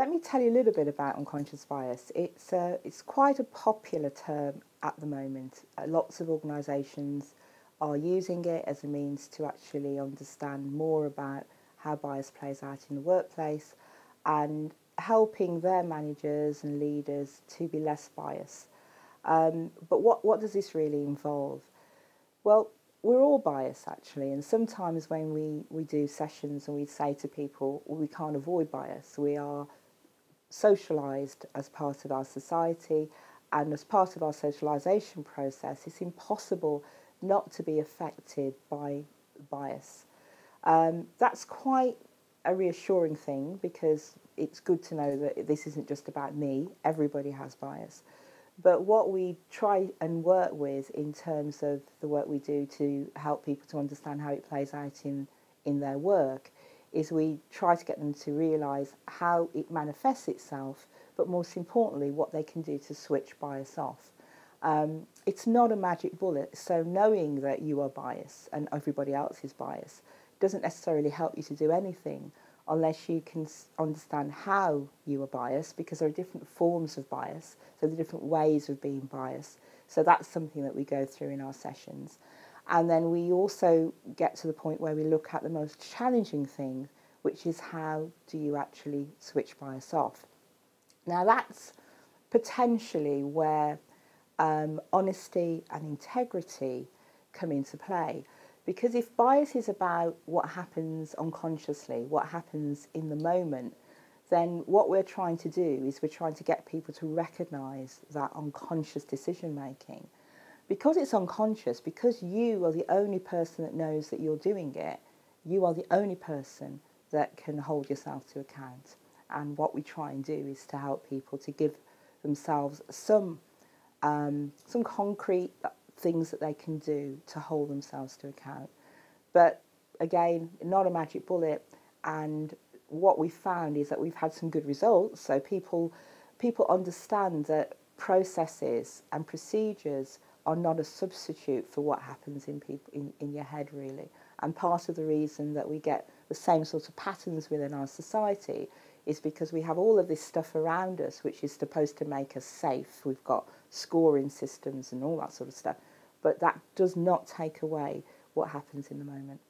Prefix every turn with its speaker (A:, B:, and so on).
A: let me tell you a little bit about unconscious bias. It's quite a popular term at the moment. Lots of organisations are using it as a means to actually understand more about how bias plays out in the workplace and helping their managers and leaders to be less biased. But what does this really involve? Well, we're all biased actually, and sometimes when we do sessions and we say to people, well, we can't avoid bias. We are socialised as part of our society, and as part of our socialisation process, it's impossible not to be affected by bias. That's quite a reassuring thing, because it's good to know that this isn't just about me, everybody has bias. But what we try and work with in terms of the work we do to help people to understand how it plays out in their work is we try to get them to realise how it manifests itself, but most importantly, what they can do to switch bias off. It's not a magic bullet, so knowing that you are biased and everybody else is biased doesn't necessarily help you to do anything unless you can understand how you are biased, because there are different forms of bias, so there are different ways of being biased. So that's something that we go through in our sessions. And then we also get to the point where we look at the most challenging thing, which is how do you actually switch bias off. Now that's potentially where honesty and integrity come into play. Because if bias is about what happens unconsciously, what happens in the moment, then what we're trying to do is we're trying to get people to recognise that unconscious decision making. Because it's unconscious, because you are the only person that knows that you're doing it, you are the only person that can hold yourself to account. And what we try and do is to help people to give themselves some concrete things that they can do to hold themselves to account. But again, not a magic bullet. And what we found is that we've had some good results. So people understand that processes and procedures are not a substitute for what happens in your head, really. And part of the reason that we get the same sort of patterns within our society is because we have all of this stuff around us which is supposed to make us safe. We've got scoring systems and all that sort of stuff. But that does not take away what happens in the moment.